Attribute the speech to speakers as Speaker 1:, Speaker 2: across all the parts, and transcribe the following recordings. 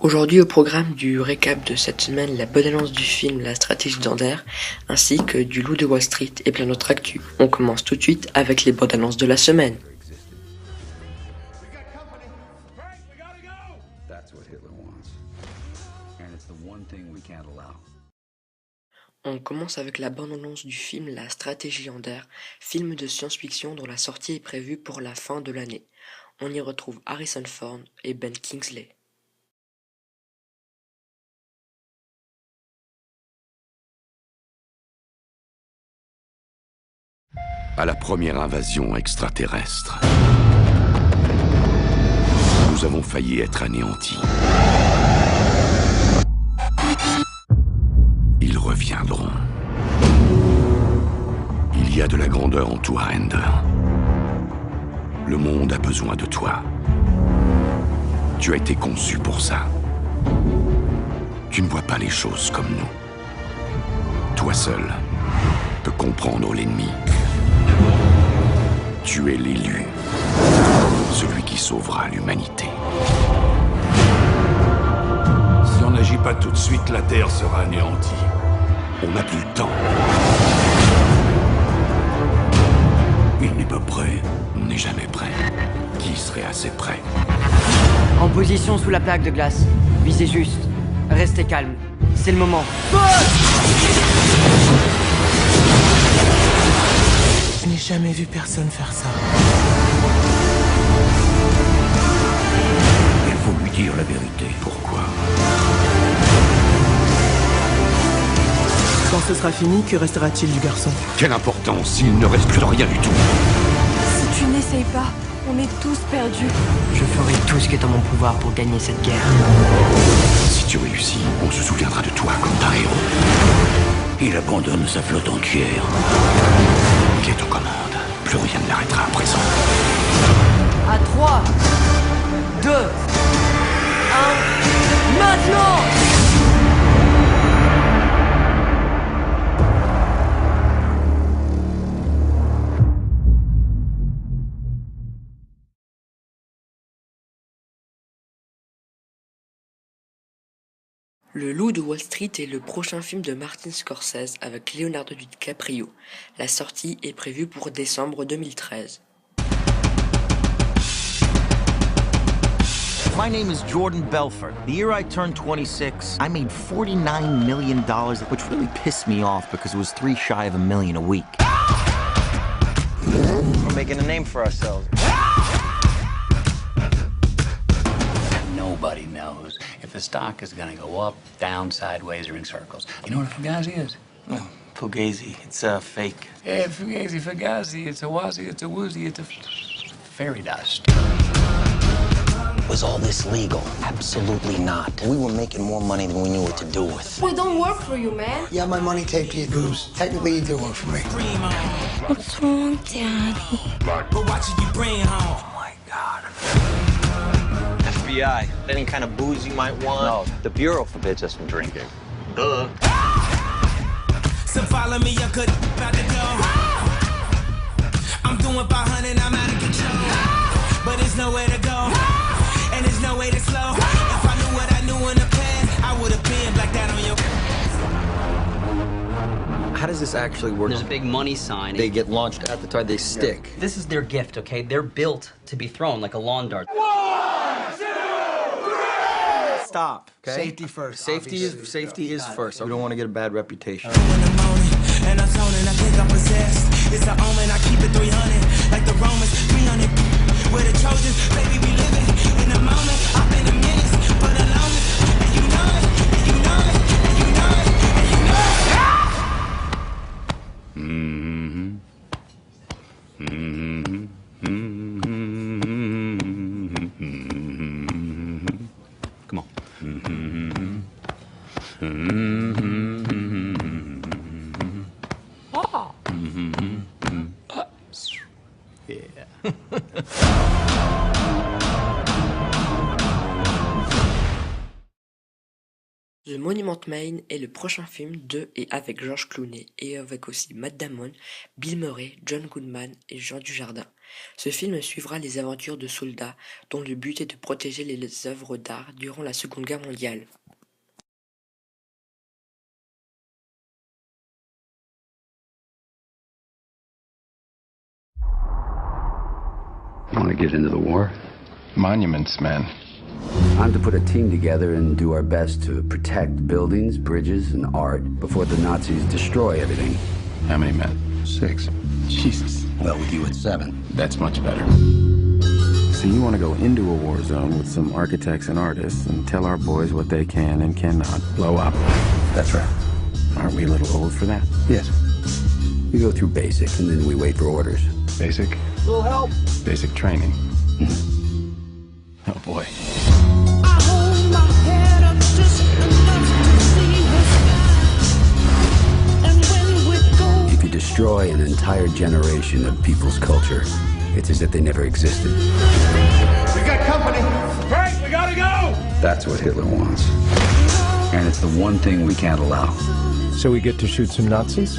Speaker 1: Aujourd'hui au programme du récap de cette semaine, la bonne annonce du film La stratégie d'Ander, ainsi que du Loup de Wall Street et plein d'autres actus. On commence tout de suite avec les bonnes annonces de la semaine. On commence avec la bande-annonce du film La stratégie Ander, film de science-fiction dont la sortie est prévue pour la fin de l'année. On y retrouve Harrison Ford et Ben Kingsley.
Speaker 2: À la première invasion extraterrestre, nous avons failli être anéantis. Ils reviendront. Il y a de la grandeur en toi, Ender. Le monde a besoin de toi. Tu as été conçu pour ça. Tu ne vois pas les choses comme nous. Toi seul peux comprendre l'ennemi. Tu es l'élu, celui qui sauvera l'humanité.
Speaker 3: Si on n'agit pas tout de suite, la Terre sera anéantie.
Speaker 2: On n'a plus le temps.
Speaker 3: Il n'est pas prêt.
Speaker 2: On n'est jamais prêt. Qui serait assez prêt?
Speaker 4: En position sous la plaque de glace. Visez juste. Restez calme. C'est le moment.
Speaker 5: Je n'ai jamais vu personne faire ça.
Speaker 3: Il faut lui dire la vérité.
Speaker 2: Pourquoi?
Speaker 5: Quand ce sera fini, que restera-t-il du garçon?
Speaker 2: Quelle importance s'il ne reste plus de rien du tout?
Speaker 6: Si tu n'essayes pas, on est tous perdus.
Speaker 4: Je ferai tout ce qui est en mon pouvoir pour gagner cette guerre.
Speaker 2: Si tu réussis, on se souviendra de toi comme d'un héros.
Speaker 3: Il abandonne sa flotte entière.
Speaker 2: Il est aux commandes. Plus rien ne l'arrêtera à présent.
Speaker 4: À 3, 2, 1, maintenant!
Speaker 1: Le Loup de Wall Street est le prochain film de Martin Scorsese avec Leonardo DiCaprio. La sortie est prévue pour décembre 2013.
Speaker 7: My name is Jordan Belfort. The year I turned 26, I made $49 million, which really pissed me off because it was 3 shy of $1 million a week. We're making a name for ourselves.
Speaker 8: Nobody knows if the stock is going to go up, down, sideways, or in circles. You know what a fugazi is?
Speaker 7: Oh, Fugazi, it's fake.
Speaker 8: Yeah, fugazi, fugazi. It's a wazi, it's a woozy, it's a fairy dust.
Speaker 9: Was all this legal? Absolutely not. We were making more money than we knew what to do with.
Speaker 6: We don't work for you, man.
Speaker 5: Yeah, my money taped to your boobs. Technically, you do work for me.
Speaker 6: What's wrong, Daddy?
Speaker 7: Oh my God. FBI, any kind of booze you might want?
Speaker 10: No, the Bureau forbids us from drinking.
Speaker 7: Duh.
Speaker 11: So follow me, I could about to go. I'm doing 500, I'm out of control. But there's nowhere to go, and there's no way to slow. If I knew what I knew in the past, I would have been like that on your.
Speaker 10: How does this actually work?
Speaker 12: There's a big money sign.
Speaker 10: They get launched at the time they stick.
Speaker 12: This is their gift, okay? They're built to be thrown like a lawn dart.
Speaker 10: Stop. Okay?
Speaker 5: Safety first.
Speaker 10: Safety is first. We don't want to get a bad reputation.
Speaker 11: And I'm zoning, I think I'm possessed. It's an omen, I keep it 300. Like the Romans, 300. We're the Trojans, baby, we living in the moment. I've been a menace for the longest. And you know it, and you know it, and you know it, and you know it.
Speaker 8: Come on.
Speaker 1: The Monument Man est le prochain film de et avec George Clooney et avec aussi Matt Damon, Bill Murray, John Goodman et Jean Dujardin. Ce film suivra les aventures de soldats dont le but est de protéger les œuvres d'art durant la Seconde Guerre mondiale.
Speaker 13: Want to get into the war?
Speaker 3: Monuments, man.
Speaker 13: I'm to put a team together and do our best to protect buildings, bridges, and art before the Nazis destroy everything.
Speaker 3: How many men?
Speaker 13: 6.
Speaker 3: Jesus.
Speaker 13: Well, with you at 7.
Speaker 3: That's much better.
Speaker 14: So you want to go into a war zone with some architects and artists and tell our boys what they can and cannot blow up.
Speaker 13: That's right.
Speaker 14: Aren't we a little old for that?
Speaker 13: Yes. We go through basic, and then we wait for orders.
Speaker 3: Basic?
Speaker 10: Little help.
Speaker 3: Basic training. Oh, boy.
Speaker 13: If you destroy an entire generation of people's culture, it's as if they never existed.
Speaker 3: We got company! Frank, we gotta go!
Speaker 13: That's what Hitler wants. And it's the one thing we can't allow.
Speaker 5: So we get to shoot some Nazis?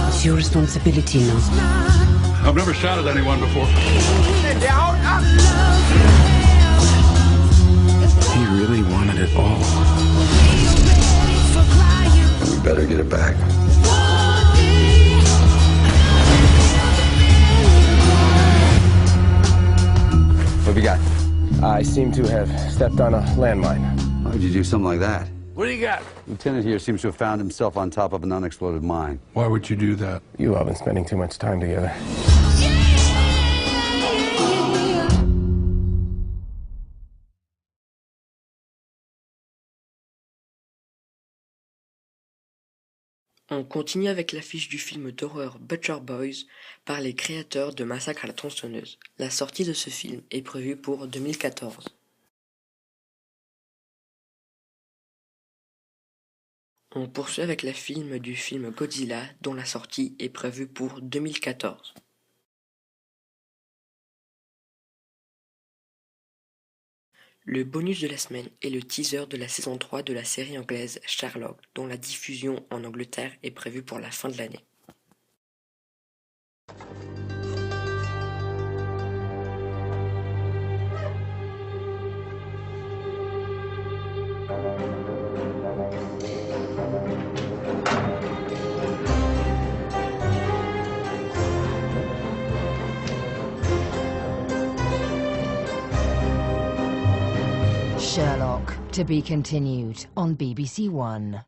Speaker 15: It's your responsibility now.
Speaker 3: I've never shot at anyone before.
Speaker 14: He really wanted it all.
Speaker 13: And we better get it back.
Speaker 5: What we got? I seem to have stepped on a landmine.
Speaker 13: Why would you do something like that?
Speaker 3: What do you got?
Speaker 13: Lieutenant here seems to have found himself on top of an unexploded mine.
Speaker 3: Why would you do that?
Speaker 5: You all been spending too much time together.
Speaker 1: On continue avec l'affiche du film d'horreur Butcher Boys par les créateurs de Massacre à la tronçonneuse. La sortie de ce film est prévue pour 2014. On poursuit avec la film du film Godzilla dont la sortie est prévue pour 2014. Le bonus de la semaine est le teaser de la saison 3 de la série anglaise Sherlock dont la diffusion en Angleterre est prévue pour la fin de l'année.
Speaker 15: Sherlock, to be continued on BBC One.